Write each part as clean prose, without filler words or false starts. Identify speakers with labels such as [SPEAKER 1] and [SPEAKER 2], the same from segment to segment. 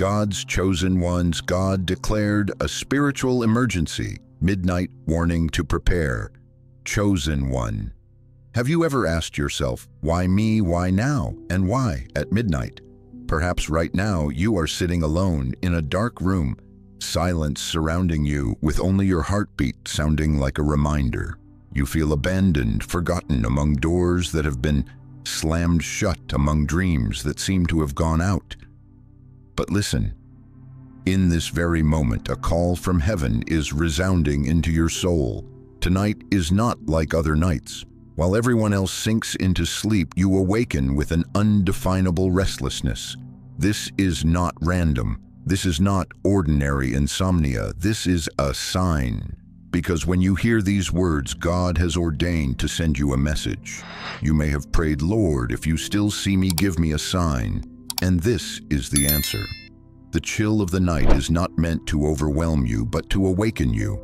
[SPEAKER 1] God's chosen ones, God declared a spiritual emergency, midnight warning to prepare. Chosen one. Have you ever asked yourself, why me, why now, and why at midnight? Perhaps right now you are sitting alone in a dark room, silence surrounding you with only your heartbeat sounding like a reminder. You feel abandoned, forgotten among doors that have been slammed shut, among dreams that seem to have gone out. But listen, in this very moment, a call from heaven is resounding into your soul. Tonight is not like other nights. While everyone else sinks into sleep, you awaken with an undefinable restlessness. This is not random. This is not ordinary insomnia. This is a sign. Because when you hear these words, God has ordained to send you a message. You may have prayed, Lord, if you still see me, give me a sign. And this is the answer. The chill of the night is not meant to overwhelm you, but to awaken you.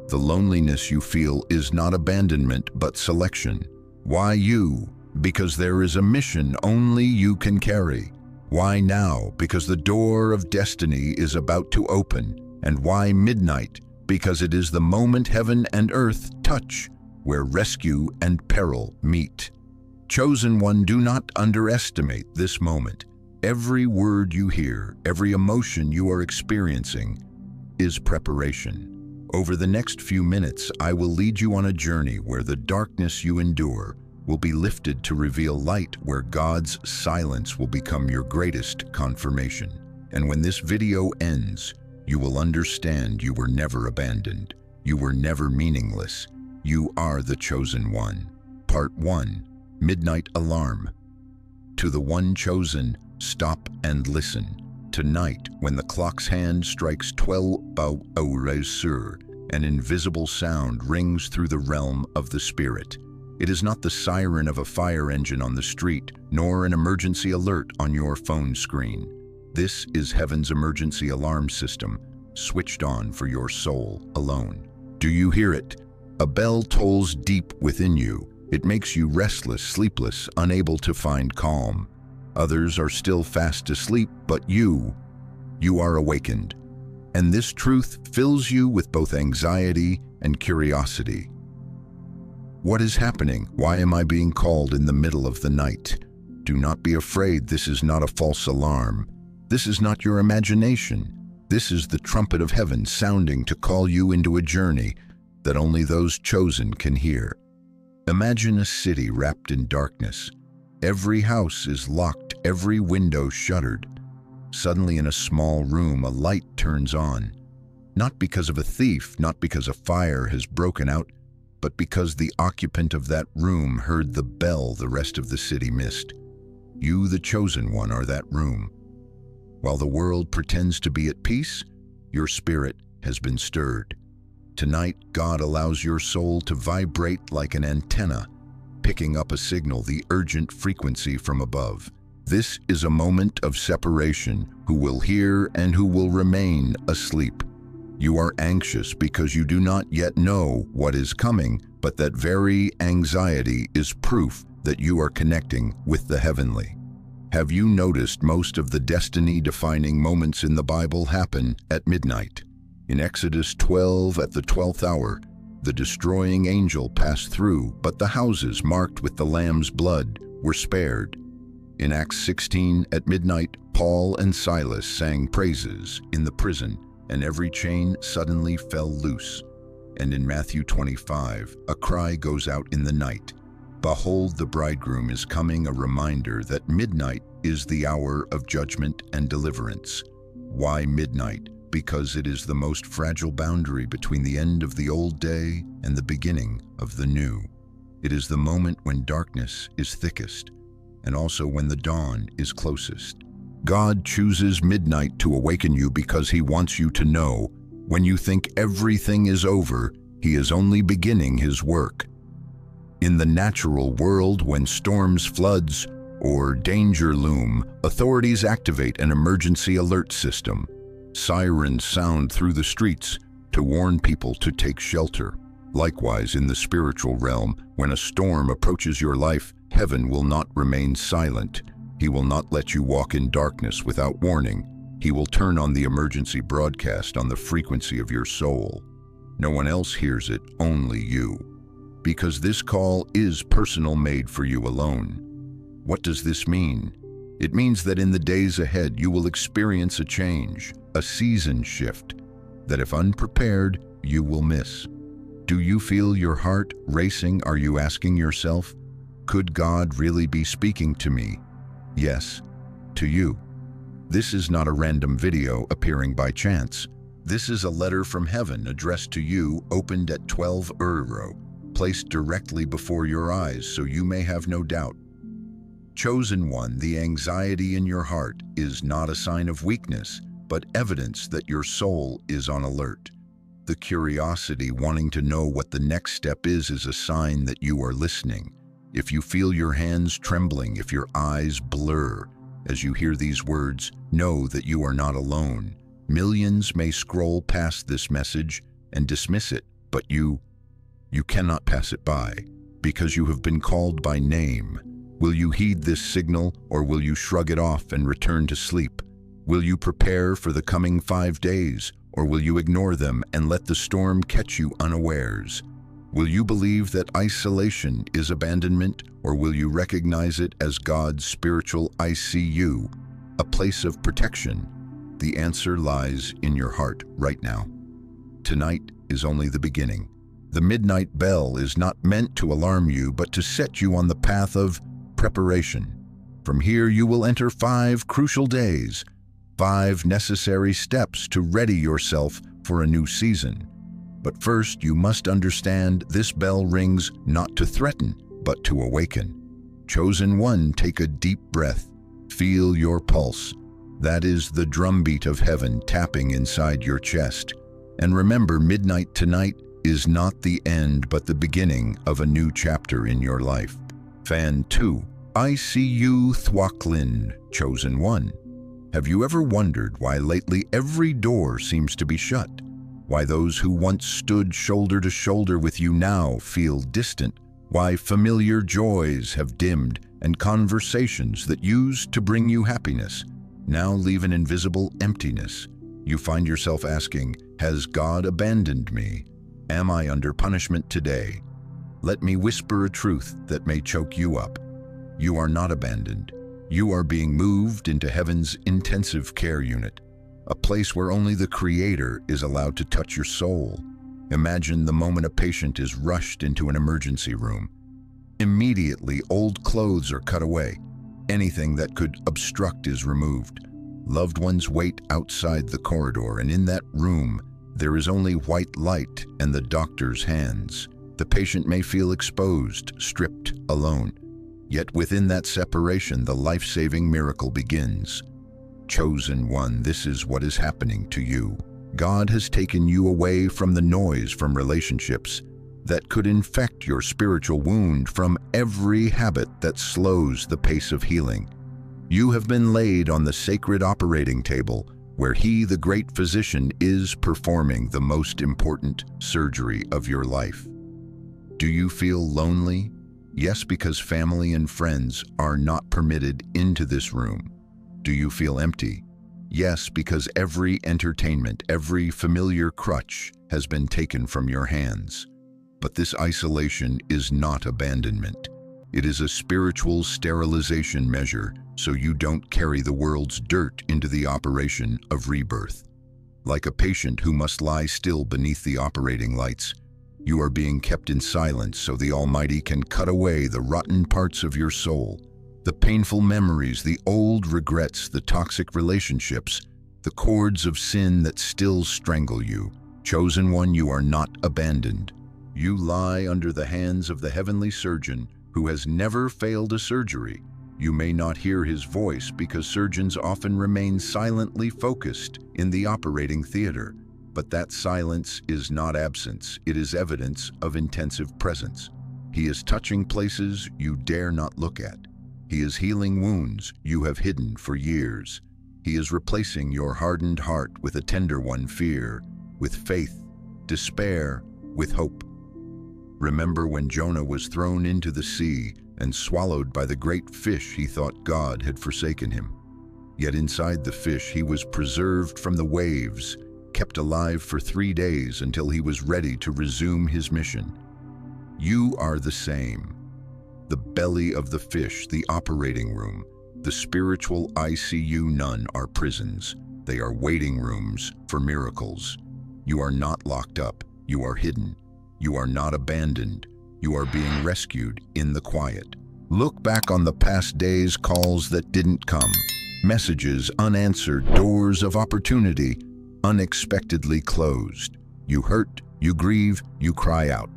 [SPEAKER 1] The loneliness you feel is not abandonment, but selection. Why you? Because there is a mission only you can carry. Why now? Because the door of destiny is about to open. And why midnight? Because it is the moment heaven and earth touch, where rescue and peril meet. Chosen one, do not underestimate this moment. Every word you hear, every emotion you are experiencing is preparation. Over the next few minutes, I will lead you on a journey where the darkness you endure will be lifted to reveal light, where God's silence will become your greatest confirmation. And when this video ends, you will understand you were never abandoned. You were never meaningless. You are the chosen one. Part 1. Midnight Alarm. To the one chosen, stop and listen. Tonight, when the clock's hand strikes 12 hours sur, an invisible sound rings through the realm of the spirit. It is not the siren of a fire engine on the street, nor an emergency alert on your phone screen. This is heaven's emergency alarm system, switched on for your soul alone. Do you hear it? A bell tolls deep within you. It makes you restless, sleepless, unable to find calm. Others are still fast asleep, but you are awakened. And this truth fills you with both anxiety and curiosity. What is happening? Why am I being called in the middle of the night? Do not be afraid. This is not a false alarm. This is not your imagination. This is the trumpet of heaven sounding to call you into a journey that only those chosen can hear. Imagine a city wrapped in darkness. Every house is locked, every window shuttered. Suddenly in a small room, a light turns on. Not because of a thief, not because a fire has broken out, but because the occupant of that room heard the bell the rest of the city missed. You, the chosen one, are that room. While the world pretends to be at peace, your spirit has been stirred. Tonight, God allows your soul to vibrate like an antenna, picking up a signal, the urgent frequency from above. This is a moment of separation, who will hear and who will remain asleep. You are anxious because you do not yet know what is coming, but that very anxiety is proof that you are connecting with the heavenly. Have you noticed most of the destiny-defining moments in the Bible happen at midnight? In Exodus 12, at the 12th hour, the destroying angel passed through, but the houses marked with the Lamb's blood were spared. In Acts 16, at midnight, Paul and Silas sang praises in the prison, and every chain suddenly fell loose. And in Matthew 25, a cry goes out in the night, "Behold, the bridegroom is coming," a reminder that midnight is the hour of judgment and deliverance. Why midnight? Because it is the most fragile boundary between the end of the old day and the beginning of the new. It is the moment when darkness is thickest, and also when the dawn is closest. God chooses midnight to awaken you because He wants you to know, when you think everything is over, He is only beginning His work. In the natural world, when storms, floods, or danger loom, authorities activate an emergency alert system. Sirens sound through the streets to warn people to take shelter. Likewise, in the spiritual realm, when a storm approaches your life, heaven will not remain silent. He will not let you walk in darkness without warning. He will turn on the emergency broadcast on the frequency of your soul. No one else hears it, only you. Because this call is personal, made for you alone. What does this mean? It means that in the days ahead you will experience a change, a season shift, that if unprepared, you will miss. Do you feel your heart racing? Are you asking yourself, could God really be speaking to me? Yes, to you. This is not a random video appearing by chance. This is a letter from heaven addressed to you, opened at 12 euro, placed directly before your eyes so you may have no doubt. Chosen one, the anxiety in your heart is not a sign of weakness, but evidence that your soul is on alert. The curiosity, wanting to know what the next step is a sign that you are listening. If you feel your hands trembling, if your eyes blur, as you hear these words, know that you are not alone. Millions may scroll past this message and dismiss it, but you cannot pass it by, because you have been called by name. Will you heed this signal, or will you shrug it off and return to sleep? Will you prepare for the coming 5 days, or will you ignore them and let the storm catch you unawares? Will you believe that isolation is abandonment, or will you recognize it as God's spiritual ICU, a place of protection? The answer lies in your heart right now. Tonight is only the beginning. The midnight bell is not meant to alarm you, but to set you on the path of preparation. From here you will enter 5 crucial days, 5 necessary steps to ready yourself for a new season. But first, you must understand this bell rings not to threaten, but to awaken. Chosen one, take a deep breath. Feel your pulse. That is the drumbeat of heaven tapping inside your chest. And remember, midnight tonight is not the end, but the beginning of a new chapter in your life. Fan 2. I see you, Thwaklin, chosen one. Have you ever wondered why lately every door seems to be shut? Why those who once stood shoulder to shoulder with you now feel distant? Why familiar joys have dimmed and conversations that used to bring you happiness now leave an invisible emptiness? You find yourself asking, has God abandoned me? Am I under punishment today? Let me whisper a truth that may choke you up. You are not abandoned. You are being moved into heaven's intensive care unit, a place where only the Creator is allowed to touch your soul. Imagine the moment a patient is rushed into an emergency room. Immediately, old clothes are cut away. Anything that could obstruct is removed. Loved ones wait outside the corridor, and in that room, there is only white light and the doctor's hands. The patient may feel exposed, stripped, alone. Yet within that separation, the life-saving miracle begins. Chosen one, this is what is happening to you. God has taken you away from the noise, from relationships that could infect your spiritual wound, from every habit that slows the pace of healing. You have been laid on the sacred operating table, where He, the great physician, is performing the most important surgery of your life. Do you feel lonely? Yes, because family and friends are not permitted into this room. Do you feel empty? Yes, because every entertainment, every familiar crutch has been taken from your hands. But this isolation is not abandonment. It is a spiritual sterilization measure so you don't carry the world's dirt into the operation of rebirth. Like a patient who must lie still beneath the operating lights, you are being kept in silence so the Almighty can cut away the rotten parts of your soul. The painful memories, the old regrets, the toxic relationships, the cords of sin that still strangle you. Chosen one, you are not abandoned. You lie under the hands of the heavenly surgeon who has never failed a surgery. You may not hear his voice because surgeons often remain silently focused in the operating theater. But that silence is not absence, it is evidence of intensive presence. He is touching places you dare not look at. He is healing wounds you have hidden for years. He is replacing your hardened heart with a tender one, fear, with faith, despair, with hope. Remember when Jonah was thrown into the sea and swallowed by the great fish, he thought God had forsaken him. Yet inside the fish he was preserved from the waves, kept alive for 3 days until he was ready to resume his mission. You are the same. The belly of the fish, the operating room, the spiritual ICU, none are prisons. They are waiting rooms for miracles. You are not locked up. You are hidden. You are not abandoned. You are being rescued in the quiet. Look back on the past days, calls that didn't come, messages unanswered, doors of opportunity unexpectedly closed. You hurt, you grieve, you cry out.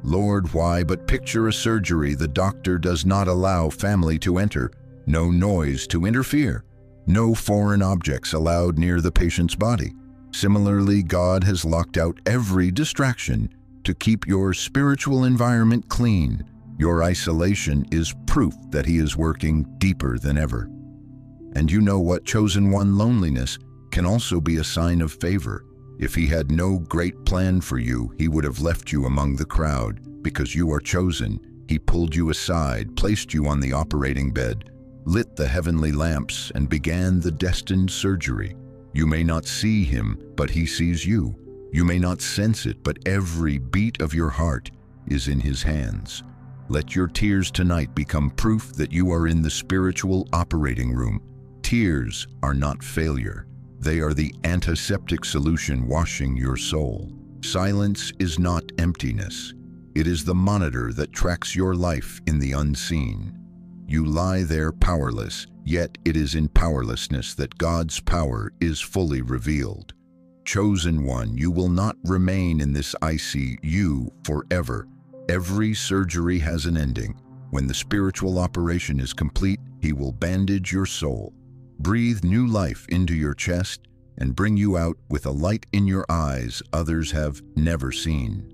[SPEAKER 1] Lord, why? But picture a surgery the doctor does not allow family to enter, no noise to interfere, no foreign objects allowed near the patient's body. Similarly, God has locked out every distraction to keep your spiritual environment clean. Your isolation is proof that He is working deeper than ever. And you know what, chosen one, loneliness can also be a sign of favor. If He had no great plan for you, He would have left you among the crowd. Because you are chosen, He pulled you aside, placed you on the operating bed, lit the heavenly lamps, and began the destined surgery. You may not see Him, but He sees you. You may not sense it, but every beat of your heart is in His hands. Let your tears tonight become proof that you are in the spiritual operating room. Tears are not failure. They are the antiseptic solution washing your soul. Silence is not emptiness. It is the monitor that tracks your life in the unseen. You lie there powerless, yet it is in powerlessness that God's power is fully revealed. Chosen one, you will not remain in this ICU forever. Every surgery has an ending. When the spiritual operation is complete, He will bandage your soul, breathe new life into your chest, and bring you out with a light in your eyes others have never seen.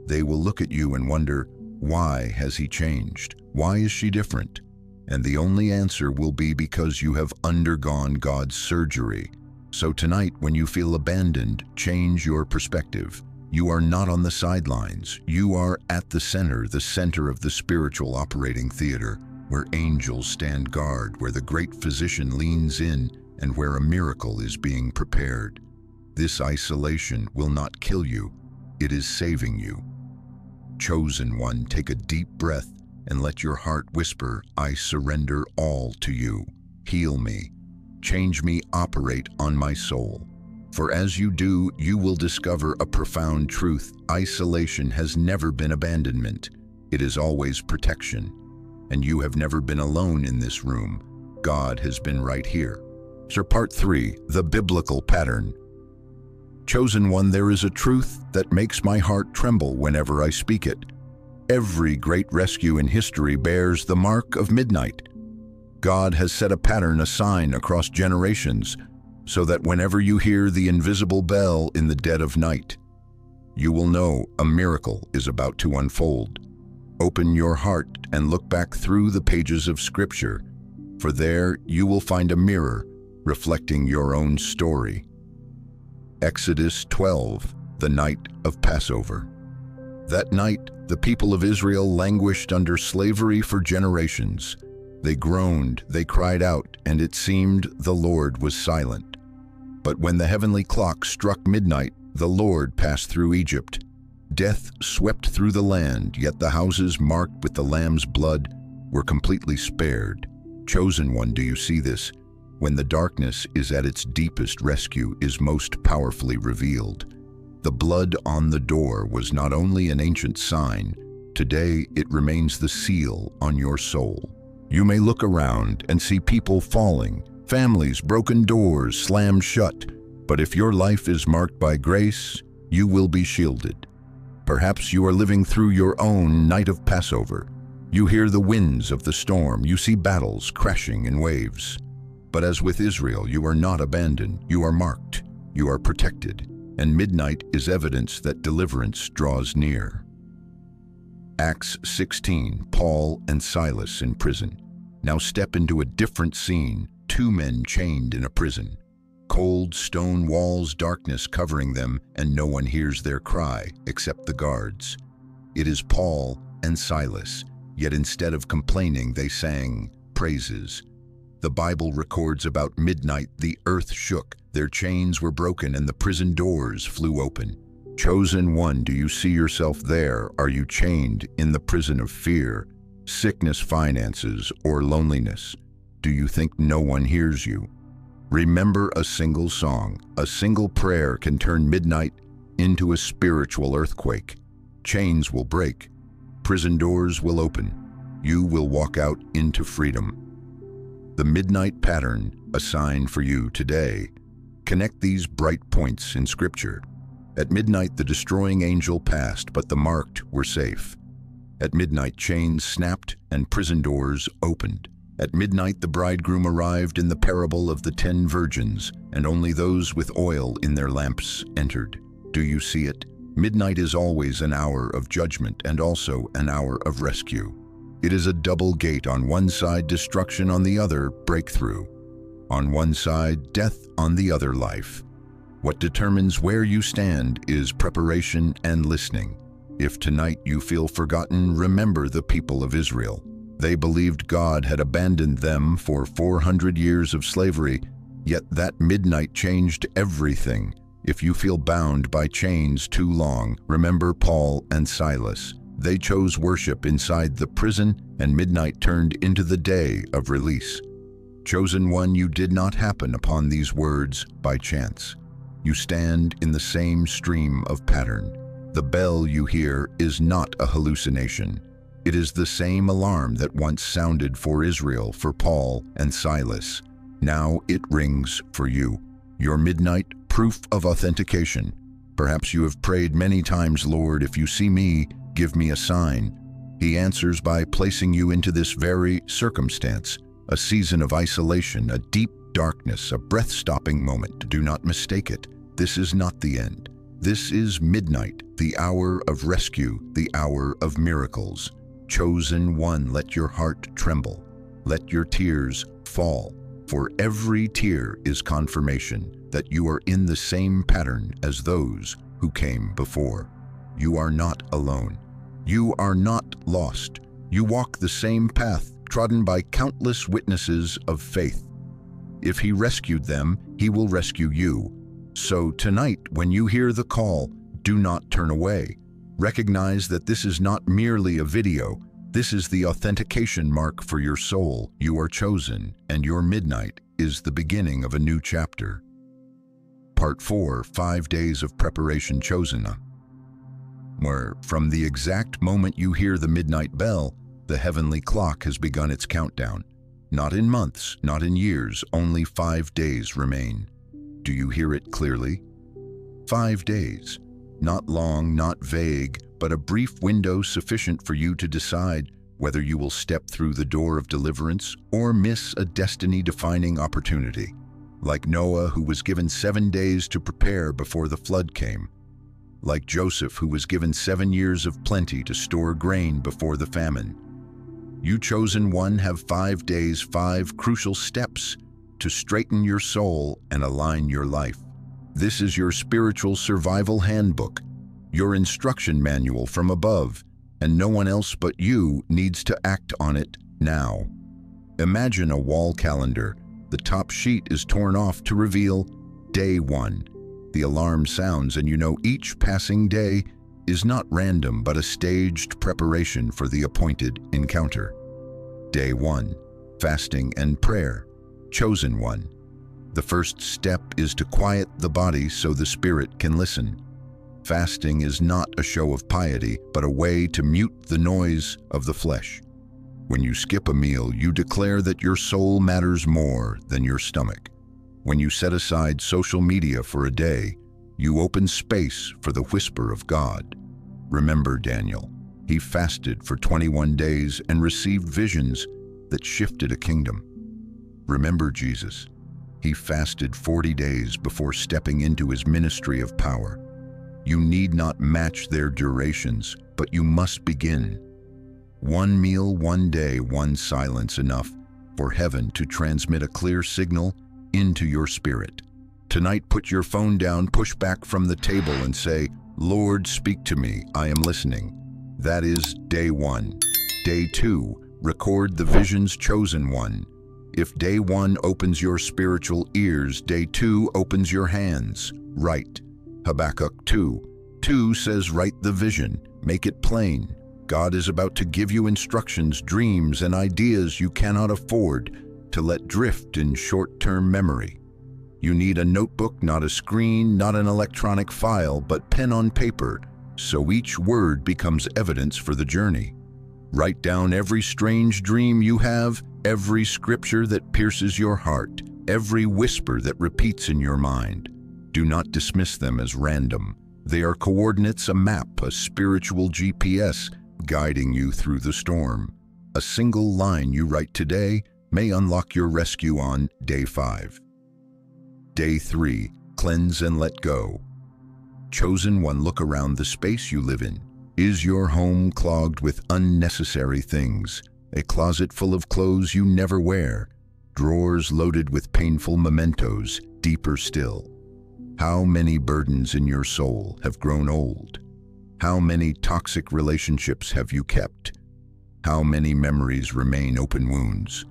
[SPEAKER 1] They will look at you and wonder, why has he changed? Why is she different? And the only answer will be because you have undergone God's surgery. So tonight, when you feel abandoned, change your perspective. You are not on the sidelines. You are at the center of the spiritual operating theater, where angels stand guard, where the great physician leans in, and where a miracle is being prepared. This isolation will not kill you. It is saving you. Chosen one, take a deep breath and let your heart whisper, I surrender all to you. Heal me. Change me, operate on my soul. For as you do, you will discover a profound truth. Isolation has never been abandonment. It is always protection. And you have never been alone in this room. God has been right here. So part 3, the biblical pattern. Chosen one, there is a truth that makes my heart tremble whenever I speak it. Every great rescue in history bears the mark of midnight. God has set a pattern, a sign across generations, so that whenever you hear the invisible bell in the dead of night, you will know a miracle is about to unfold. Open your heart and look back through the pages of Scripture, for there you will find a mirror reflecting your own story. Exodus 12, the night of Passover. That night, the people of Israel languished under slavery for generations. They groaned, they cried out, and it seemed the Lord was silent. But when the heavenly clock struck midnight, the Lord passed through Egypt. Death swept through the land, yet the houses marked with the Lamb's blood were completely spared. Chosen one, do you see this? When the darkness is at its deepest, rescue is most powerfully revealed. The blood on the door was not only an ancient sign, today it remains the seal on your soul. You may look around and see people falling, families, broken doors slammed shut, but if your life is marked by grace, you will be shielded. Perhaps you are living through your own night of Passover. You hear the winds of the storm, you see battles crashing in waves. But as with Israel, you are not abandoned, you are marked, you are protected, and midnight is evidence that deliverance draws near. Acts 16, Paul and Silas in prison. Now step into a different scene, 2 men chained in a prison. Cold stone walls, darkness covering them, and no one hears their cry except the guards. It is Paul and Silas, yet instead of complaining, they sang praises. The Bible records about midnight the earth shook, their chains were broken, and the prison doors flew open. Chosen one, do you see yourself there? Are you chained in the prison of fear, sickness, finances, or loneliness? Do you think no one hears you? Remember, a single song, a single prayer can turn midnight into a spiritual earthquake. Chains will break. Prison doors will open. You will walk out into freedom. The midnight pattern, a sign for you today. Connect these bright points in Scripture. At midnight, the destroying angel passed, but the marked were safe. At midnight, chains snapped and prison doors opened. At midnight, the bridegroom arrived in the parable of the 10 virgins, and only those with oil in their lamps entered. Do you see it? Midnight is always an hour of judgment and also an hour of rescue. It is a double gate. On one side, destruction; on the other, breakthrough. On one side, death; on the other, life. What determines where you stand is preparation and listening. If tonight you feel forgotten, remember the people of Israel. They believed God had abandoned them for 400 years of slavery, yet that midnight changed everything. If you feel bound by chains too long, remember Paul and Silas. They chose worship inside the prison, and midnight turned into the day of release. Chosen one, you did not happen upon these words by chance. You stand in the same stream of pattern. The bell you hear is not a hallucination. It is the same alarm that once sounded for Israel, for Paul and Silas. Now it rings for you. Your midnight proof of authentication. Perhaps you have prayed many times, Lord, if you see me, give me a sign. He answers by placing you into this very circumstance, a season of isolation, a deep darkness, a breath-stopping moment. Do not mistake it. This is not the end. This is midnight, the hour of rescue, the hour of miracles. Chosen one, let your heart tremble. Let your tears fall, for every tear is confirmation that you are in the same pattern as those who came before. You are not alone. You are not lost. You walk the same path trodden by countless witnesses of faith. If he rescued them, he will rescue you. So tonight, when you hear the call, do not turn away. Recognize that this is not merely a video. This is the authentication mark for your soul. You are chosen, and your midnight is the beginning of a new chapter. Part 4, 5 Days of Preparation Chosen. Where, from the exact moment you hear the midnight bell, the heavenly clock has begun its countdown. Not in months, not in years, only 5 days remain. Do you hear it clearly? 5 days. Not long, not vague, but a brief window sufficient for you to decide whether you will step through the door of deliverance or miss a destiny-defining opportunity. Like Noah, who was given 7 days to prepare before the flood came. Like Joseph, who was given 7 years of plenty to store grain before the famine. You, chosen one, have 5 days, 5 crucial steps to straighten your soul and align your life. This is your spiritual survival handbook, your instruction manual from above, and no one else but you needs to act on it now. Imagine a wall calendar. The top sheet is torn off to reveal Day 1. The alarm sounds, and you know each passing day is not random but a staged preparation for the appointed encounter. Day 1. Fasting and prayer. Chosen one. The first step is to quiet the body so the spirit can listen. Fasting is not a show of piety, but a way to mute the noise of the flesh. When you skip a meal, you declare that your soul matters more than your stomach. When you set aside social media for a day, you open space for the whisper of God. Remember Daniel. He fasted for 21 days and received visions that shifted a kingdom. Remember Jesus. He fasted 40 days before stepping into his ministry of power. You need not match their durations, but you must begin. 1 meal, 1 day, 1 silence, enough for heaven to transmit a clear signal into your spirit. Tonight, put your phone down, push back from the table and say, Lord, speak to me, I am listening. That is Day 1. Day 2, record the vision's chosen one. If day 1 opens your spiritual ears, day 2 opens your hands. Write. Habakkuk 2:2 says, write the vision, make it plain. God is about to give you instructions, dreams, and ideas you cannot afford to let drift in short-term memory. You need a notebook, not a screen, not an electronic file, but pen on paper, so each word becomes evidence for the journey. Write down every strange dream you have, every scripture that pierces your heart, every whisper that repeats in your mind. Do not dismiss them as random. They are coordinates, a map, a spiritual GPS guiding you through the storm. A single line you write today may unlock your rescue on day 5. Day 3, cleanse and let go. Chosen one, look around the space you live in. Is your home clogged with unnecessary things? A closet full of clothes you never wear? Drawers loaded with painful mementos? Deeper still, how many burdens in your soul have grown old? How many toxic relationships have you kept? How many memories remain open wounds?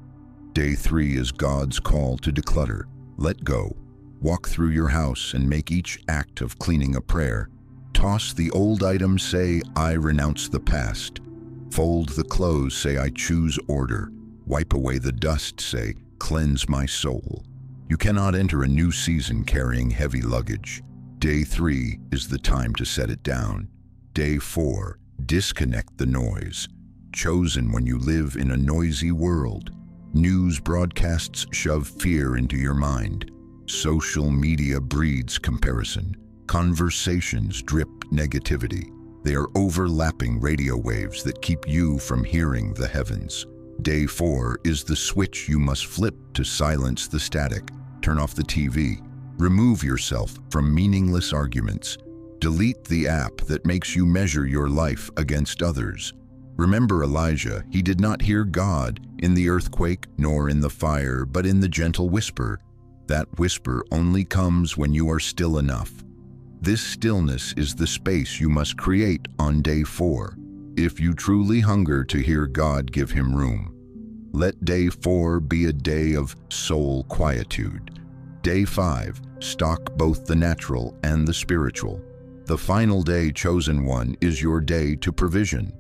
[SPEAKER 1] Day 3 is God's call to declutter. Let go. Walk through your house and make each act of cleaning a prayer. Toss the old items, say, I renounce the past. Fold the clothes, say, I choose order. Wipe away the dust, say, cleanse my soul. You cannot enter a new season carrying heavy luggage. Day 3 is the time to set it down. Day 4, disconnect the noise. Chosen when you live in a noisy world. News broadcasts shove fear into your mind. Social media breeds comparison. Conversations drip negativity. They are overlapping radio waves that keep you from hearing the heavens. Day 4 is the switch you must flip to silence the static. Turn off the TV. Remove yourself from meaningless arguments. Delete the app that makes you measure your life against others. Remember Elijah, he did not hear God in the earthquake nor in the fire, but in the gentle whisper. That whisper only comes when you are still enough. This stillness is the space you must create on day 4. If you truly hunger to hear God, give him room. Let day 4 be a day of soul quietude. Day 5, stock both the natural and the spiritual. The final day, chosen one, is your day to provision.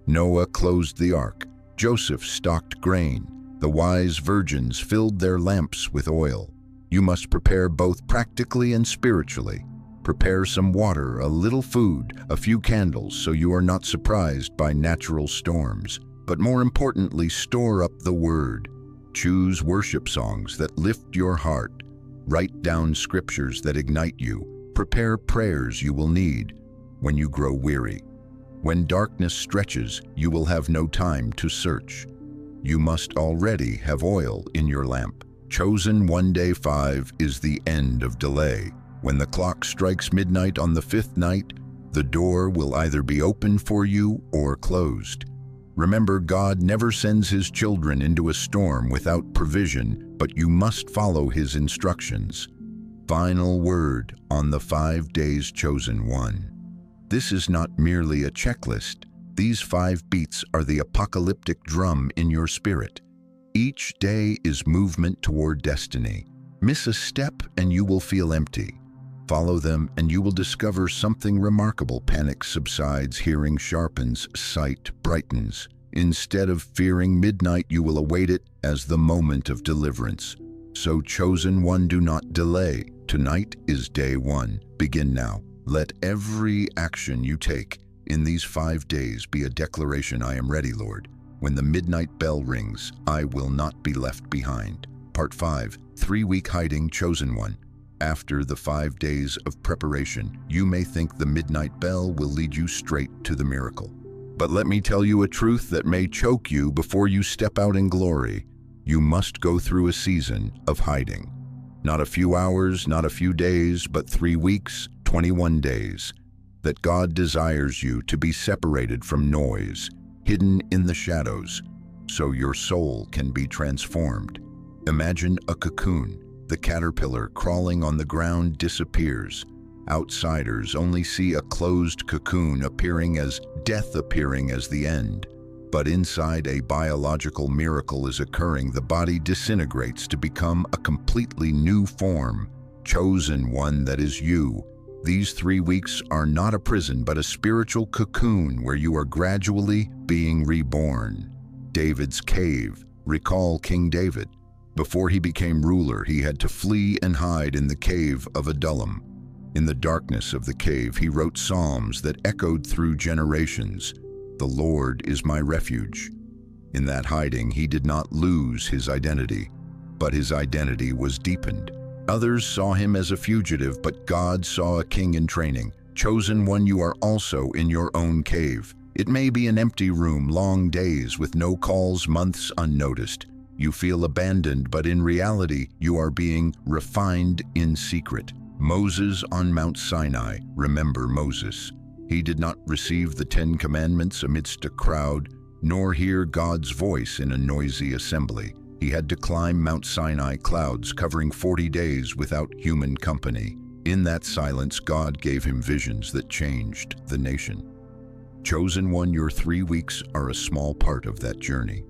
[SPEAKER 1] Noah closed the ark. Joseph stocked grain. The wise virgins filled their lamps with oil. You must prepare both practically and spiritually. Prepare some water, a little food, a few candles, so you are not surprised by natural storms. But more importantly, store up the word. Choose worship songs that lift your heart. Write down scriptures that ignite you. Prepare prayers you will need when you grow weary. When darkness stretches, you will have no time to search. You must already have oil in your lamp. Chosen one, day 5 is the end of delay. When the clock strikes midnight on the 5th night, the door will either be open for you or closed. Remember, God never sends his children into a storm without provision, but you must follow his instructions. Final word on the 5 days, chosen one. This is not merely a checklist. These 5 beats are the apocalyptic drum in your spirit. Each day is movement toward destiny. Miss a step and you will feel empty. Follow them and you will discover something remarkable. Panic subsides, hearing sharpens, sight brightens. Instead of fearing midnight, you will await it as the moment of deliverance. So, chosen one, do not delay. Tonight is day 1. Begin now. Let every action you take in these 5 days be a declaration, I am ready, Lord. When the midnight bell rings, I will not be left behind. Part 5, 3-week hiding, chosen one. After the 5 days of preparation, you may think the midnight bell will lead you straight to the miracle. But let me tell you a truth that may choke you before you step out in glory. You must go through a season of hiding. Not a few hours, not a few days, but 3 weeks, 21 days. That God desires you to be separated from noise, hidden in the shadows, so your soul can be transformed. Imagine a cocoon. The caterpillar crawling on the ground disappears. Outsiders only see a closed cocoon appearing as death, appearing as the end. But inside, a biological miracle is occurring. The body disintegrates to become a completely new form, chosen one that is you. These 3 weeks are not a prison, but a spiritual cocoon where you are gradually being reborn. David's cave. Recall King David. Before he became ruler, he had to flee and hide in the cave of Adullam. In the darkness of the cave, he wrote psalms that echoed through generations. The Lord is my refuge. In that hiding, he did not lose his identity, but his identity was deepened. Others saw him as a fugitive, but God saw a king in training. Chosen one, you are also in your own cave. It may be an empty room, long days with no calls, months unnoticed. You feel abandoned, but in reality, you are being refined in secret. Moses on Mount Sinai. Remember Moses. He did not receive the 10 Commandments amidst a crowd, nor hear God's voice in a noisy assembly. He had to climb Mount Sinai, clouds covering 40 days without human company. In that silence, God gave him visions that changed the nation. Chosen one, your 3 weeks are a small part of that journey.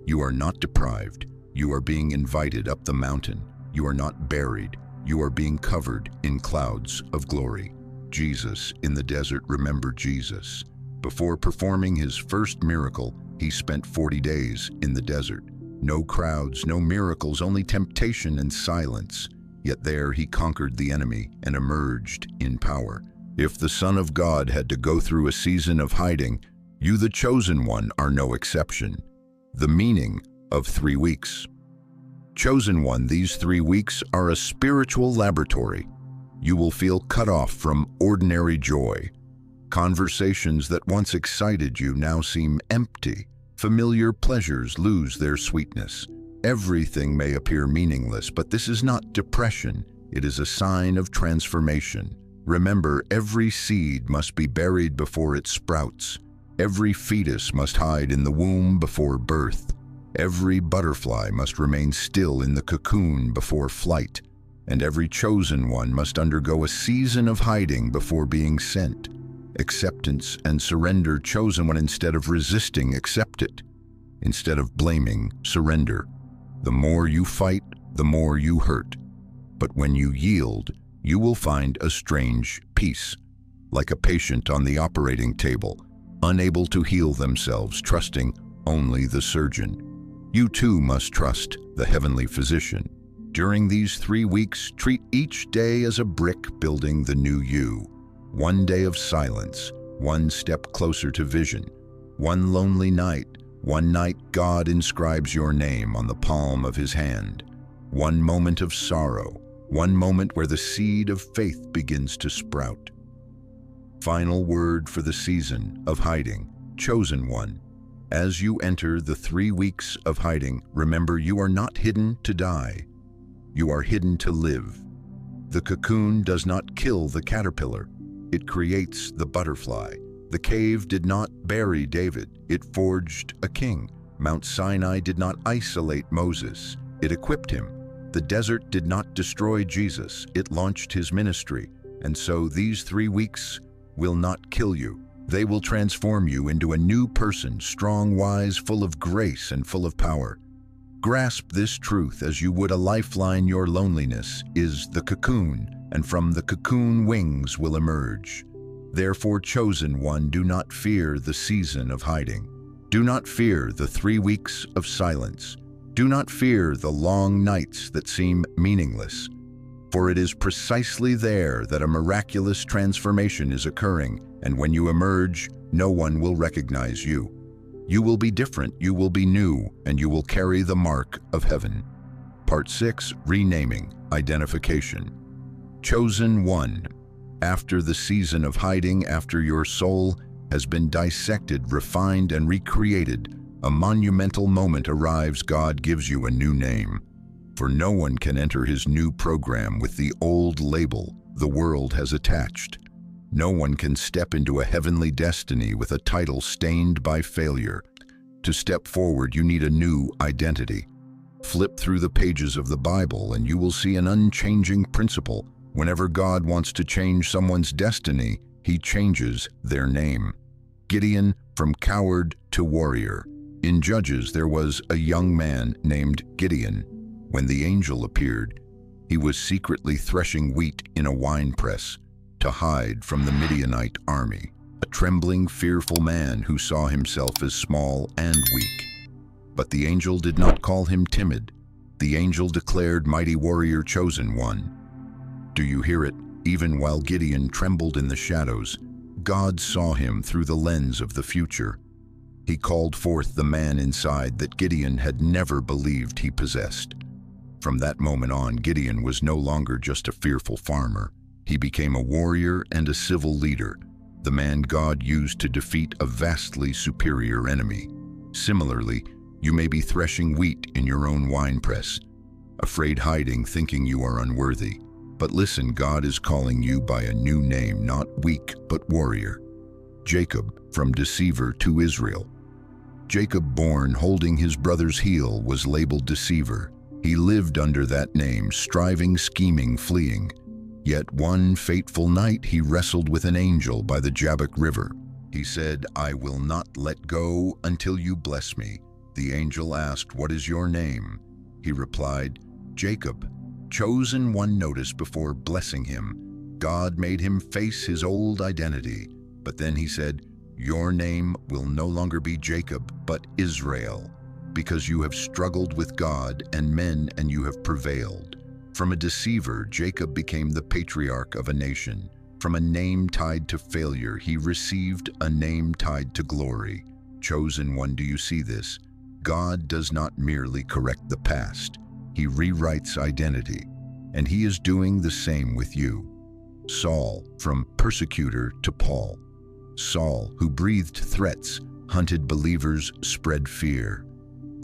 [SPEAKER 1] You are not deprived. You are being invited up the mountain. You are not buried. You are being covered in clouds of glory. Jesus in the desert. Remember Jesus. Before performing his first miracle, he spent 40 days in the desert. No crowds, no miracles, only temptation and silence. Yet there he conquered the enemy and emerged in power. If the Son of God had to go through a season of hiding, you, the chosen one, are no exception. The meaning of 3 weeks. Chosen one, these 3 weeks are a spiritual laboratory. You will feel cut off from ordinary joy. Conversations that once excited you now seem empty. Familiar pleasures lose their sweetness. Everything may appear meaningless, but this is not depression. It is a sign of transformation. Remember, every seed must be buried before it sprouts. Every fetus must hide in the womb before birth. Every butterfly must remain still in the cocoon before flight. And every chosen one must undergo a season of hiding before being sent. Acceptance and surrender. Chosen one, instead of resisting, accept it. Instead of blaming, surrender. The more you fight, the more you hurt. But when you yield, you will find a strange peace. Like a patient on the operating table, unable to heal themselves, trusting only the surgeon. You too must trust the heavenly physician. During these 3 weeks, treat each day as a brick building the new you. 1 day of silence, 1 step closer to vision. 1 lonely night, 1 night God inscribes your name on the palm of his hand. 1 moment of sorrow, 1 moment where the seed of faith begins to sprout. Final word for the season of hiding. Chosen one. As you enter the 3 weeks of hiding, remember you are not hidden to die. You are hidden to live. The cocoon does not kill the caterpillar. It creates the butterfly. The cave did not bury David. It forged a king. Mount Sinai did not isolate Moses. It equipped him. The desert did not destroy Jesus. It launched his ministry. And so these 3 weeks will not kill you. They will transform you into a new person, strong, wise, full of grace, and full of power. Grasp this truth as you would a lifeline. Your loneliness is the cocoon, and from the cocoon wings will emerge. Therefore, chosen one, do not fear the season of hiding. Do not fear the 3 weeks of silence. Do not fear the long nights that seem meaningless. For it is precisely there that a miraculous transformation is occurring, and when you emerge, no one will recognize you. You will be different, you will be new, and you will carry the mark of heaven. Part 6, Renaming, Identification. Chosen one. After the season of hiding, after your soul has been dissected, refined, and recreated, a monumental moment arrives. God gives you a new name. For no one can enter his new program with the old label the world has attached. No one can step into a heavenly destiny with a title stained by failure. To step forward, you need a new identity. Flip through the pages of the Bible and you will see an unchanging principle. Whenever God wants to change someone's destiny, he changes their name. Gideon from coward to warrior. In Judges, there was a young man named Gideon. When the angel appeared, he was secretly threshing wheat in a winepress to hide from the Midianite army, a trembling, fearful man who saw himself as small and weak. But the angel did not call him timid. The angel declared, "Mighty warrior, chosen one." Do you hear it? Even while Gideon trembled in the shadows, God saw him through the lens of the future. He called forth the man inside that Gideon had never believed he possessed. From that moment on, Gideon was no longer just a fearful farmer. He became a warrior and a civil leader, the man God used to defeat a vastly superior enemy. Similarly, you may be threshing wheat in your own winepress, afraid hiding, thinking you are unworthy. But listen, God is calling you by a new name, not weak, but warrior. Jacob, from deceiver to Israel. Jacob, born holding his brother's heel, was labeled deceiver. He lived under that name, striving, scheming, fleeing. Yet one fateful night he wrestled with an angel by the Jabbok River. He said, "I will not let go until you bless me." The angel asked, "What is your name?" He replied, "Jacob." Chosen one. Notice, before blessing him, God made him face his old identity. But then he said, "Your name will no longer be Jacob, but Israel, because you have struggled with God and men and you have prevailed." From a deceiver, Jacob became the patriarch of a nation. From a name tied to failure, he received a name tied to glory. Chosen one, do you see this? God does not merely correct the past. He rewrites identity, and he is doing the same with you. Saul, from persecutor to Paul. Saul, who breathed threats, hunted believers, spread fear.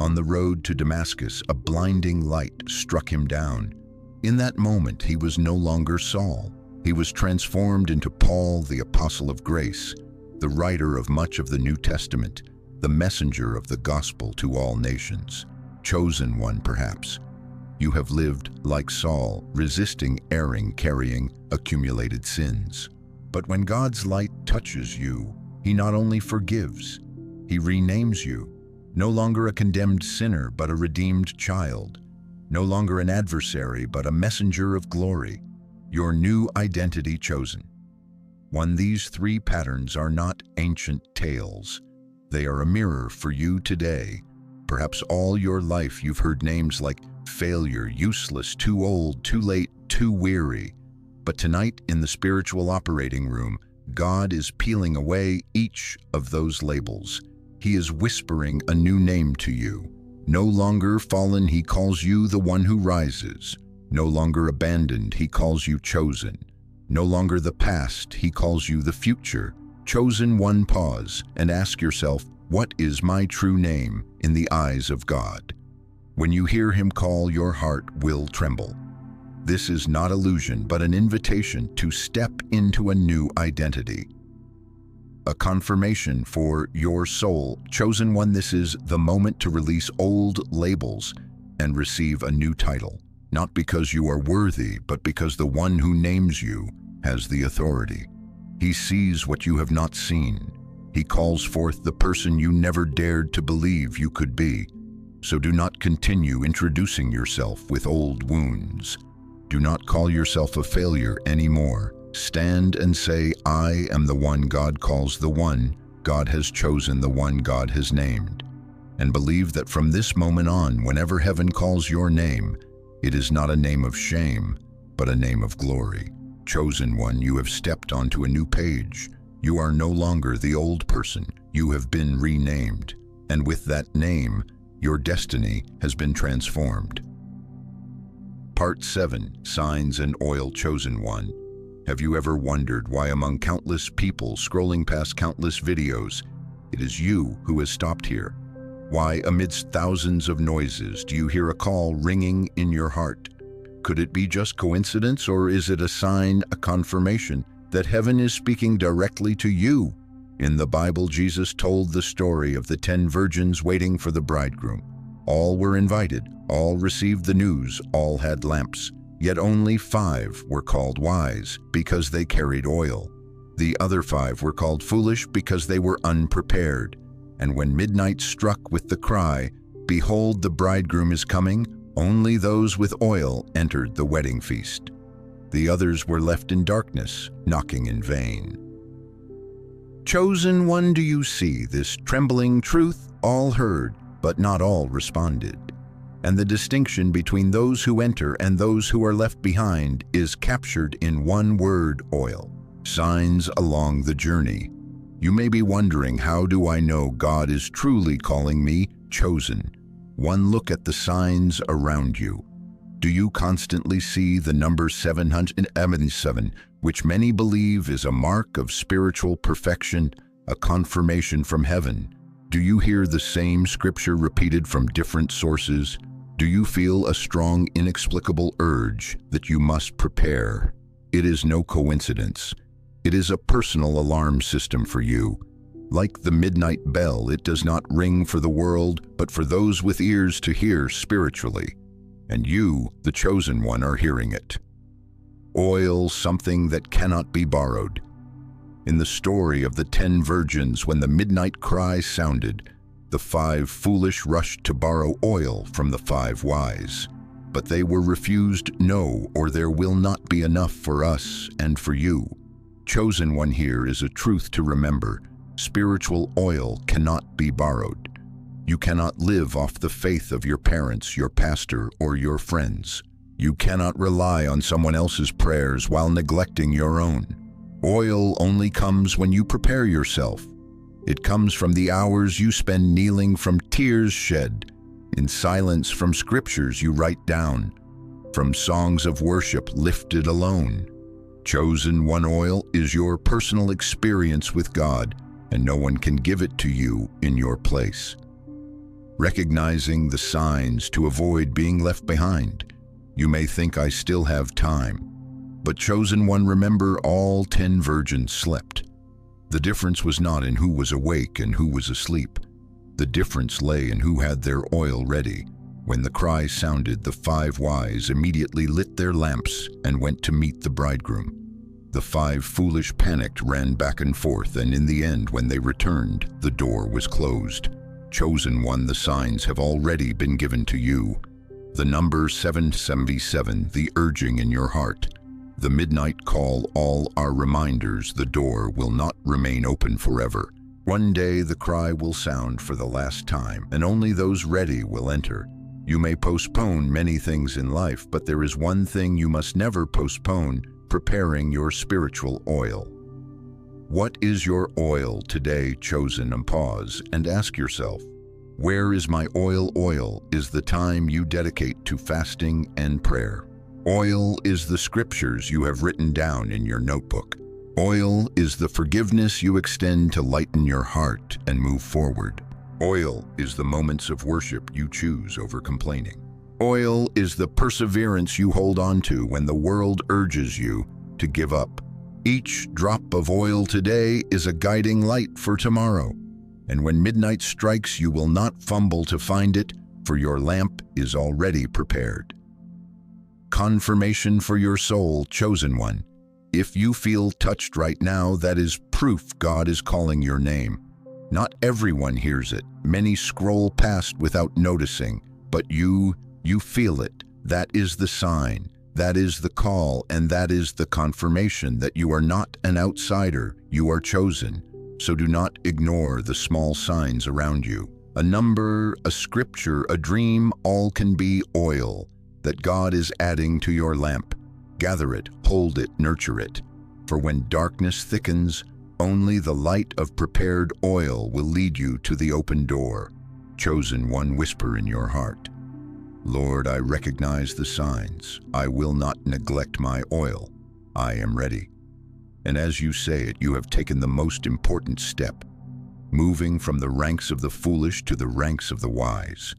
[SPEAKER 1] On the road to Damascus, a blinding light struck him down. In that moment, he was no longer Saul. He was transformed into Paul, the apostle of grace, the writer of much of the New Testament, the messenger of the gospel to all nations. Chosen one, perhaps. You have lived like Saul, resisting, erring, carrying accumulated sins. But when God's light touches you, he not only forgives, he renames you. No longer a condemned sinner, but a redeemed child. No longer an adversary, but a messenger of glory. Your new identity chosen. One, these three patterns are not ancient tales. They are a mirror for you today. Perhaps all your life you've heard names like failure, useless, too old, too late, too weary. But tonight, in the spiritual operating room, God is peeling away each of those labels. He is whispering a new name to you. No longer fallen, he calls you the one who rises. No longer abandoned, he calls you chosen. No longer the past, he calls you the future. Chosen one, pause and ask yourself, what is my true name in the eyes of God? When you hear him call, your heart will tremble. This is not illusion, but an invitation to step into a new identity. A confirmation for your soul. Chosen one, this is the moment to release old labels and receive a new title. Not because you are worthy, but because the one who names you has the authority. He sees what you have not seen. He calls forth the person you never dared to believe you could be. So do not continue introducing yourself with old wounds. Do not call yourself a failure anymore. Stand and say, I am the one God calls the one God has chosen, the one God has named. And believe that from this moment on, whenever heaven calls your name, it is not a name of shame, but a name of glory. Chosen one, you have stepped onto a new page. You are no longer the old person. You have been renamed. And with that name, your destiny has been transformed. Part 7, Signs and Oil. Chosen one. Have you ever wondered why among countless people scrolling past countless videos, it is you who has stopped here? Why, amidst thousands of noises, do you hear a call ringing in your heart? Could it be just coincidence, or is it a sign, a confirmation that heaven is speaking directly to you? In the Bible, Jesus told the story of the 10 virgins waiting for the bridegroom. All were invited, all received the news, all had lamps. Yet only 5 were called wise because they carried oil. The other 5 were called foolish because they were unprepared. And when midnight struck with the cry, "Behold, the bridegroom is coming," only those with oil entered the wedding feast. The others were left in darkness, knocking in vain. Chosen one, do you see this trembling truth? All heard, but not all responded. And the distinction between those who enter and those who are left behind is captured in one word: oil. Signs along the journey. You may be wondering, how do I know God is truly calling me chosen? One look at the signs around you. Do you constantly see the number 777, which many believe is a mark of spiritual perfection, a confirmation from heaven? Do you hear the same scripture repeated from different sources? Do you feel a strong, inexplicable urge that you must prepare? It is no coincidence. It is a personal alarm system for you. Like the midnight bell, it does not ring for the world, but for those with ears to hear spiritually. And you, the chosen one, are hearing it. Oil, something that cannot be borrowed. In the story of the 10 virgins, when the midnight cry sounded, the 5 foolish rushed to borrow oil from the 5 wise. But they were refused, "No, or there will not be enough for us and for you." Chosen one, here is a truth to remember. Spiritual oil cannot be borrowed. You cannot live off the faith of your parents, your pastor, or your friends. You cannot rely on someone else's prayers while neglecting your own. Oil only comes when you prepare yourself. It comes from the hours you spend kneeling, from tears shed in silence, from scriptures you write down, from songs of worship lifted alone. Chosen one oil is your personal experience with God, and no one can give it to you in your place. Recognizing the signs to avoid being left behind. You may think, I still have time. But chosen one, remember, all 10 virgins slept. The difference was not in who was awake and who was asleep. The difference lay in who had their oil ready. When the cry sounded, the 5 wise immediately lit their lamps and went to meet the bridegroom. The 5 foolish panicked, ran back and forth, and in the end, when they returned, the door was closed. Chosen one, the signs have already been given to you. The number 777, the urging in your heart. The midnight call, all are reminders the door will not remain open forever. One day the cry will sound for the last time, and only those ready will enter. You may postpone many things in life, but there is one thing you must never postpone: preparing your spiritual oil. What is your oil today, chosen? And pause and ask yourself, where is my oil? Oil is the time you dedicate to fasting and prayer. Oil is the scriptures you have written down in your notebook. Oil is the forgiveness you extend to lighten your heart and move forward. Oil is the moments of worship you choose over complaining. Oil is the perseverance you hold on to when the world urges you to give up. Each drop of oil today is a guiding light for tomorrow. And when midnight strikes, you will not fumble to find it, for your lamp is already prepared. Confirmation for your soul, chosen one. If you feel touched right now, that is proof God is calling your name. Not everyone hears it. Many scroll past without noticing, but you feel it. That is the sign. That is the call, and that is the confirmation that you are not an outsider. You are chosen. So do not ignore the small signs around you. A number, a scripture, a dream, all can be oil that God is adding to your lamp. Gather it, hold it, nurture it. For when darkness thickens, only the light of prepared oil will lead you to the open door. Chosen one, whisper in your heart, Lord, I recognize the signs. I will not neglect my oil. I am ready. And as you say it, you have taken the most important step, moving from the ranks of the foolish to the ranks of the wise.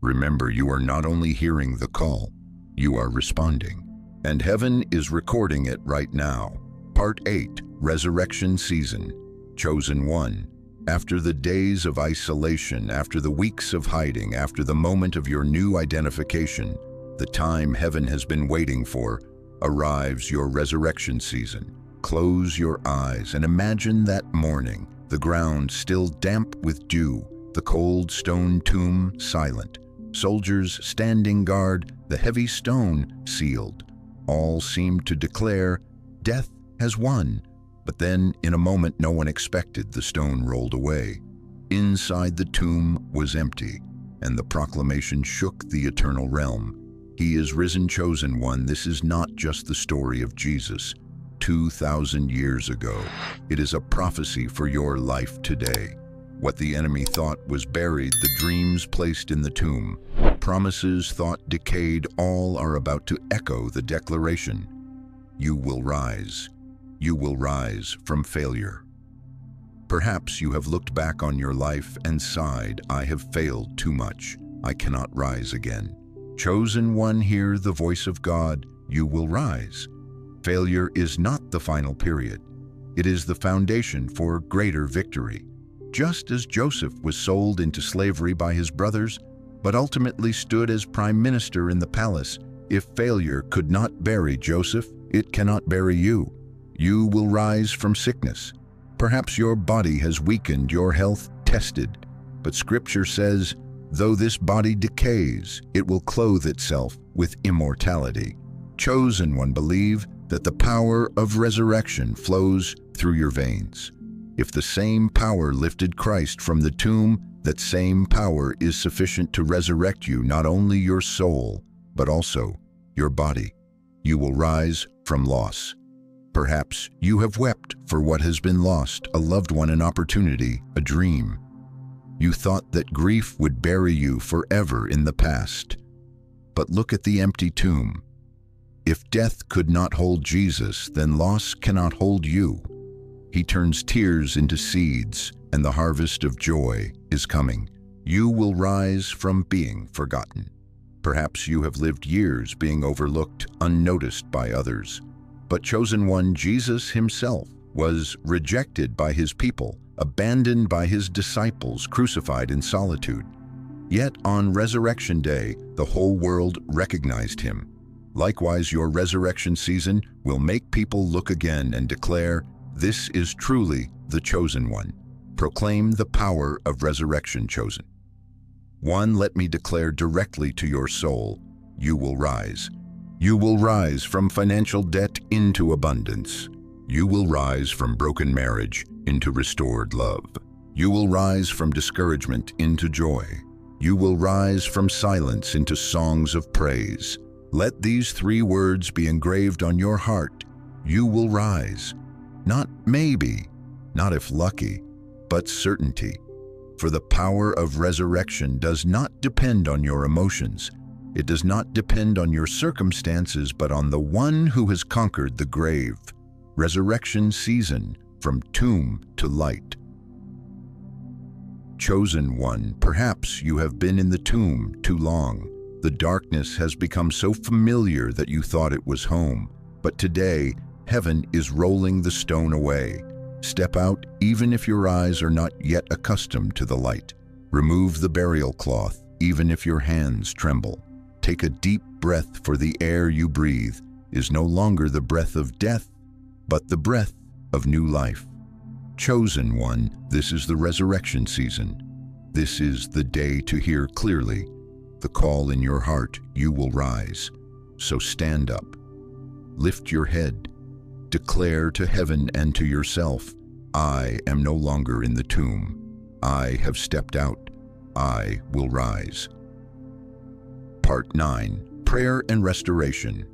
[SPEAKER 1] Remember, you are not only hearing the call, you are responding. And heaven is recording it right now. Part 8, Resurrection Season. Chosen one. After the days of isolation, after the weeks of hiding, after the moment of your new identification, the time heaven has been waiting for, arrives your resurrection season. Close your eyes and imagine that morning, the ground still damp with dew, the cold stone tomb silent, soldiers standing guard, the heavy stone sealed. All seemed to declare, death has won. But then, in a moment no one expected, the stone rolled away. Inside the tomb was empty, and the proclamation shook the eternal realm. He is risen, chosen one. This is not just the story of Jesus 2,000 years ago. It is a prophecy for your life today. What the enemy thought was buried, the dreams placed in the tomb, promises thought decayed, all are about to echo the declaration. You will rise. You will rise from failure. Perhaps you have looked back on your life and sighed, I have failed too much. I cannot rise again. Chosen one, hear the voice of God. You will rise. Failure is not the final period. It is the foundation for greater victory. Just as Joseph was sold into slavery by his brothers, but ultimately stood as prime minister in the palace, if failure could not bury Joseph, it cannot bury you. You will rise from sickness. Perhaps your body has weakened, your health tested, but Scripture says, though this body decays, it will clothe itself with immortality. Chosen one, believe that the power of resurrection flows through your veins. If the same power lifted Christ from the tomb, that same power is sufficient to resurrect you, not only your soul, but also your body. You will rise from loss. Perhaps you have wept for what has been lost, a loved one, an opportunity, a dream. You thought that grief would bury you forever in the past. But look at the empty tomb. If death could not hold Jesus, then loss cannot hold you. He turns tears into seeds, and the harvest of joy is coming. You will rise from being forgotten. Perhaps you have lived years being overlooked, unnoticed by others. But chosen one, Jesus himself, was rejected by his people, abandoned by his disciples, crucified in solitude. Yet on Resurrection Day, the whole world recognized him. Likewise, your resurrection season will make people look again and declare, this is truly the chosen one. Proclaim the power of resurrection, chosen one. Let me declare directly to your soul, you will rise. You will rise from financial debt into abundance. You will rise from broken marriage into restored love. You will rise from discouragement into joy. You will rise from silence into songs of praise. Let these 3 words be engraved on your heart. You will rise. Not maybe, not if lucky, but certainty. For the power of resurrection does not depend on your emotions. It does not depend on your circumstances, but on the one who has conquered the grave. Resurrection season, from tomb to light. Chosen one, perhaps you have been in the tomb too long. The darkness has become so familiar that you thought it was home. But today, heaven is rolling the stone away. Step out, even if your eyes are not yet accustomed to the light. Remove the burial cloth, even if your hands tremble. Take a deep breath, for the air you breathe is no longer the breath of death, but the breath of new life. Chosen one, this is the resurrection season. This is the day to hear clearly the call in your heart. You will rise. So stand up. Lift your head. Declare to heaven and to yourself, I am no longer in the tomb. I have stepped out. I will rise. Part 9. Prayer and Restoration.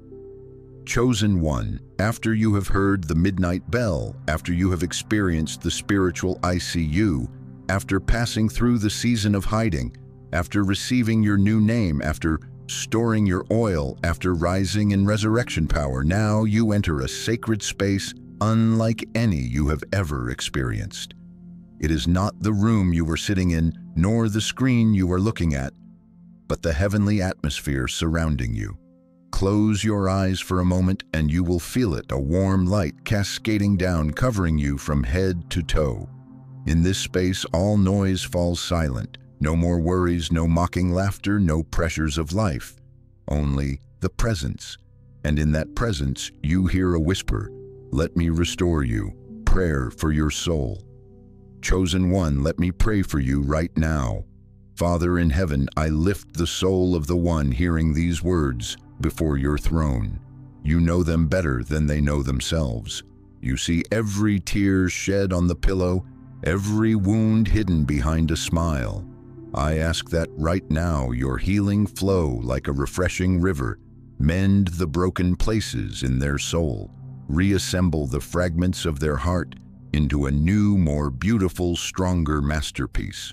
[SPEAKER 1] Chosen one, after you have heard the midnight bell, after you have experienced the spiritual ICU, after passing through the season of hiding, after receiving your new name, after storing your oil, after rising in resurrection power, now you enter a sacred space unlike any you have ever experienced. It is not the room you were sitting in, nor the screen you are looking at, but the heavenly atmosphere surrounding you. Close your eyes for a moment and you will feel it, a warm light cascading down, covering you from head to toe. In this space, all noise falls silent. No more worries, no mocking laughter, no pressures of life. Only the presence. And in that presence, you hear a whisper, let me restore you. Prayer for your soul. Chosen one, let me pray for you right now. Father in heaven, I lift the soul of the one hearing these words before your throne. You know them better than they know themselves. You see every tear shed on the pillow, every wound hidden behind a smile. I ask that right now your healing flow like a refreshing river, mend the broken places in their soul, reassemble the fragments of their heart into a new, more beautiful, stronger masterpiece.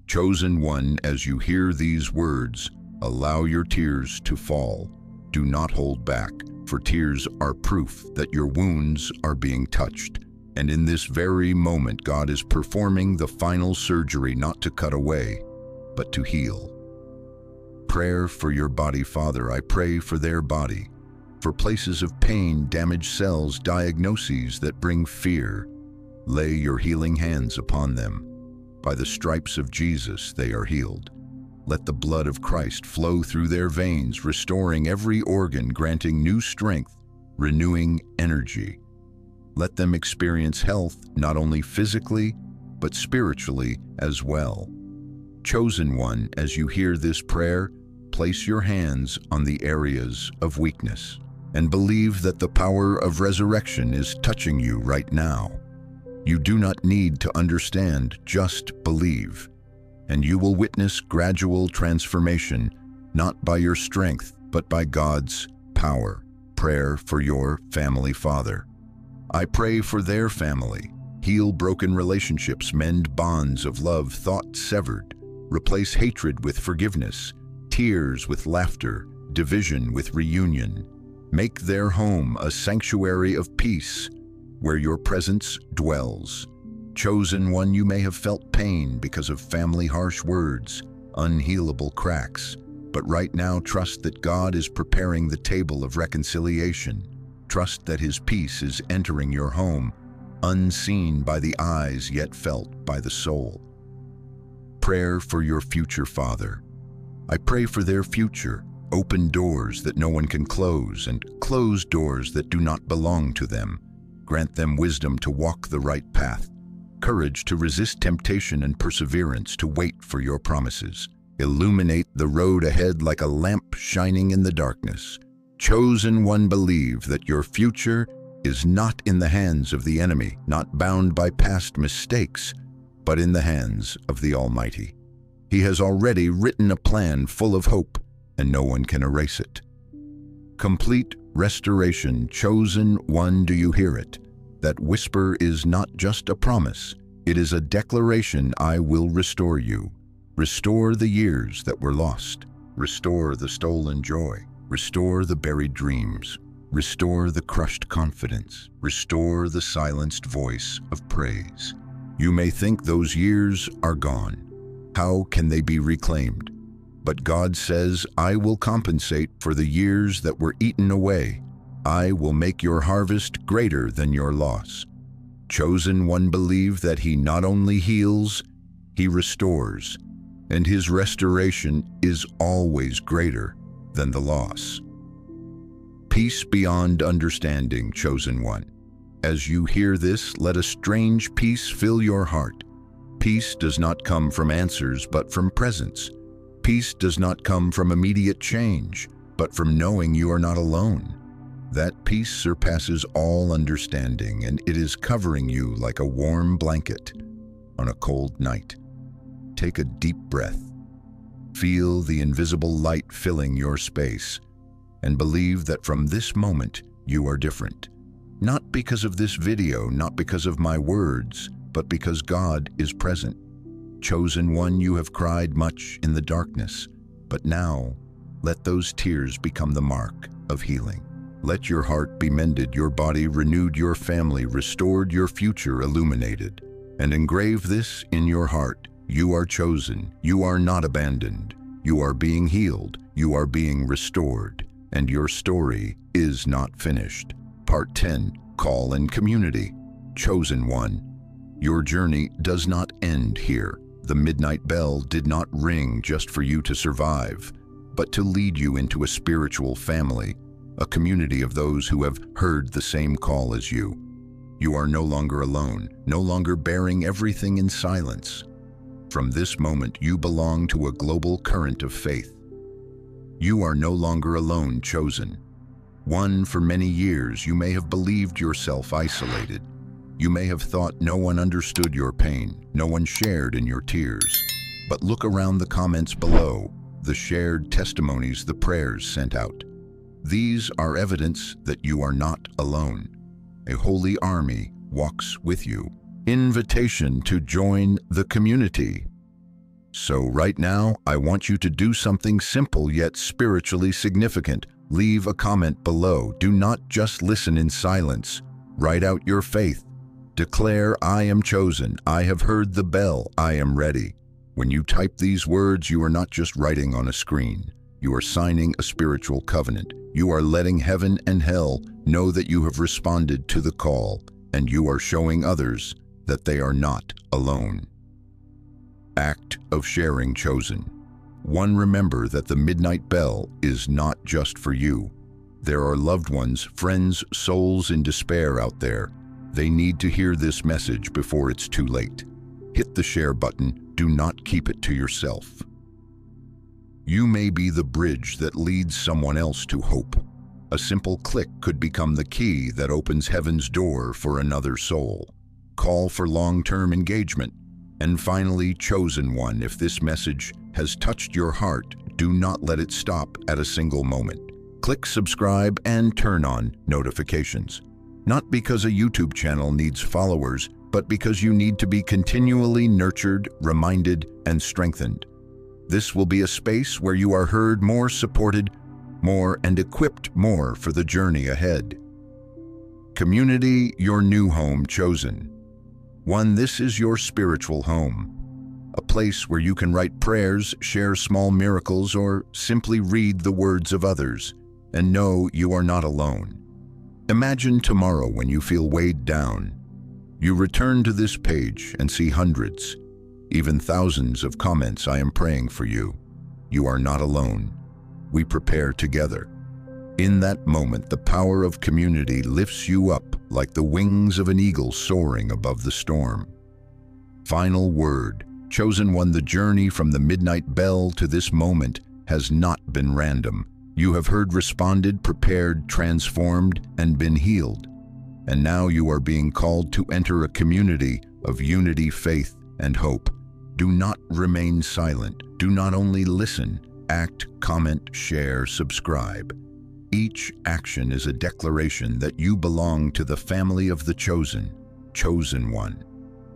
[SPEAKER 1] Chosen one, as you hear these words, allow your tears to fall. Do not hold back, for tears are proof that your wounds are being touched. And in this very moment, God is performing the final surgery, not to cut away, but to heal. Prayer for your body, Father. I pray for their body, for places of pain, damaged cells, diagnoses that bring fear. Lay your healing hands upon them. By the stripes of Jesus, they are healed. Let the blood of Christ flow through their veins, restoring every organ, granting new strength, renewing energy. Let them experience health, not only physically, but spiritually as well. Chosen one, as you hear this prayer, place your hands on the areas of weakness and believe that the power of resurrection is touching you right now. You do not need to understand, just believe, and you will witness gradual transformation, not by your strength, but by God's power. Prayer for your family, Father. I pray for their family. Heal broken relationships, mend bonds of love thought severed, replace hatred with forgiveness, tears with laughter, division with reunion. Make their home a sanctuary of peace, where your presence dwells. Chosen one, you may have felt pain because of family harsh words, unhealable cracks, but right now trust that God is preparing the table of reconciliation. Trust that His peace is entering your home, unseen by the eyes yet felt by the soul. Prayer for your future, Father. I pray for their future. Open doors that no one can close, and close doors that do not belong to them. Grant them wisdom to walk the right path, courage to resist temptation, and perseverance to wait for your promises. Illuminate the road ahead like a lamp shining in the darkness. Chosen one, believe that your future is not in the hands of the enemy, not bound by past mistakes, but in the hands of the Almighty. He has already written a plan full of hope, and no one can erase it. Complete restoration. Chosen one, do you hear it? That whisper is not just a promise. It is a declaration. I will restore you. Restore the years that were lost. Restore the stolen joy. Restore the buried dreams. Restore the crushed confidence. Restore the silenced voice of praise. You may think those years are gone. How can they be reclaimed? But God says, I will compensate for the years that were eaten away. I will make your harvest greater than your loss. Chosen one, believe that He not only heals, He restores, and His restoration is always greater than the loss. Peace beyond understanding, chosen one. As you hear this, let a strange peace fill your heart. Peace does not come from answers, but from presence. Peace does not come from immediate change, but from knowing you are not alone. That peace surpasses all understanding, and it is covering you like a warm blanket on a cold night. Take a deep breath. Feel the invisible light filling your space, and believe that from this moment you are different. Not because of this video, not because of my words, but because God is present. Chosen one, you have cried much in the darkness, but now let those tears become the mark of healing. Let your heart be mended, your body renewed, your family restored, your future illuminated. And engrave this in your heart. You are chosen. You are not abandoned. You are being healed. You are being restored. And your story is not finished. Part 10, Call and Community. Chosen one. Your journey does not end here. The midnight bell did not ring just for you to survive, but to lead you into a spiritual family, a community of those who have heard the same call as you. You are no longer alone, no longer bearing everything in silence. From this moment, you belong to a global current of faith. You are no longer alone, chosen one. For many years, you may have believed yourself isolated. You may have thought no one understood your pain, no one shared in your tears. But look around the comments below, the shared testimonies, the prayers sent out. These are evidence that you are not alone. A holy army walks with you. Invitation to join the community. So right now, I want you to do something simple yet spiritually significant. Leave a comment below. Do not just listen in silence. Write out your faith. Declare, I am chosen. I have heard the bell. I am ready. When you type these words, you are not just writing on a screen. You are signing a spiritual covenant. You are letting heaven and hell know that you have responded to the call, and you are showing others that they are not alone. Act of sharing chosen. 1. Remember that the midnight bell is not just for you. There are loved ones, friends, souls in despair out there. They need to hear this message before it's too late. Hit the share button. Do not keep it to yourself. You may be the bridge that leads someone else to hope. A simple click could become the key that opens heaven's door for another soul. Call for long-term engagement. And finally, chosen one, if this message has touched your heart, do not let it stop at a single moment. Click subscribe and turn on notifications. Not because a YouTube channel needs followers, but because you need to be continually nurtured, reminded, and strengthened. This will be a space where you are heard more, supported more, and equipped more for the journey ahead. Community, your new home chosen. 1. This is your spiritual home. A place where you can write prayers, share small miracles, or simply read the words of others, and know you are not alone. Imagine tomorrow when you feel weighed down. You return to this page and see hundreds, even thousands of comments. I am praying for you. You are not alone. We prepare together. In that moment, the power of community lifts you up like the wings of an eagle soaring above the storm. Final word. Chosen one, the journey from the midnight bell to this moment has not been random. You have heard, responded, prepared, transformed, and been healed. And now you are being called to enter a community of unity, faith, and hope. Do not remain silent. Do not only listen, act, comment, share, subscribe. Each action is a declaration that you belong to the family of the chosen one.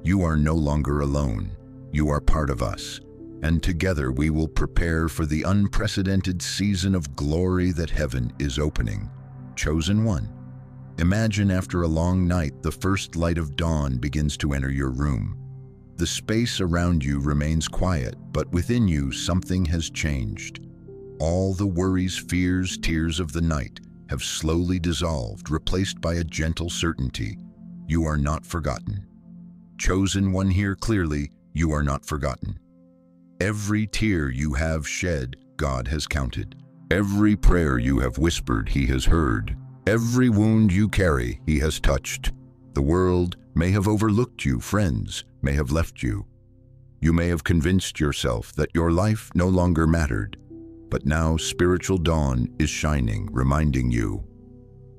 [SPEAKER 1] You are no longer alone. You are part of us. And together we will prepare for the unprecedented season of glory that heaven is opening. Chosen one. Imagine after a long night, the first light of dawn begins to enter your room. The space around you remains quiet, but within you something has changed. All the worries, fears, tears of the night have slowly dissolved, replaced by a gentle certainty. You are not forgotten. Chosen one, hear clearly, you are not forgotten. Every tear you have shed, God has counted. Every prayer you have whispered, He has heard. Every wound you carry, He has touched. The world may have overlooked you, friends may have left you. You may have convinced yourself that your life no longer mattered. But now spiritual dawn is shining, reminding you,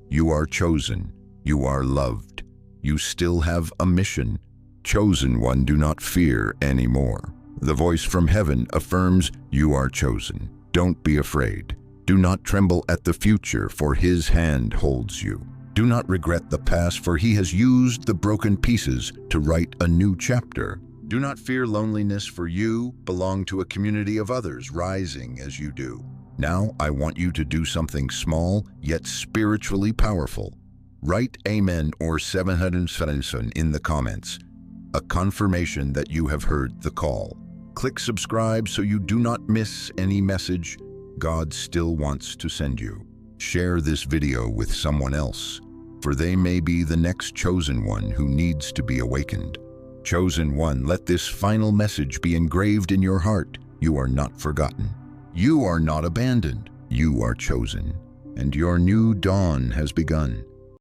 [SPEAKER 1] you are chosen, you are loved, you still have a mission. Chosen one, do not fear anymore. The voice from heaven affirms you are chosen. Don't be afraid. Do not tremble at the future, for His hand holds you. Do not regret the past, for He has used the broken pieces to write a new chapter. Do not fear loneliness, for you belong to a community of others rising as you do. Now, I want you to do something small, yet spiritually powerful. Write Amen or 777 in the comments, a confirmation that you have heard the call. Click subscribe so you do not miss any message God still wants to send you. Share this video with someone else, for they may be the next chosen one who needs to be awakened. Chosen one, let this final message be engraved in your heart. You are not forgotten. You are not abandoned. You are chosen, and your new dawn has begun.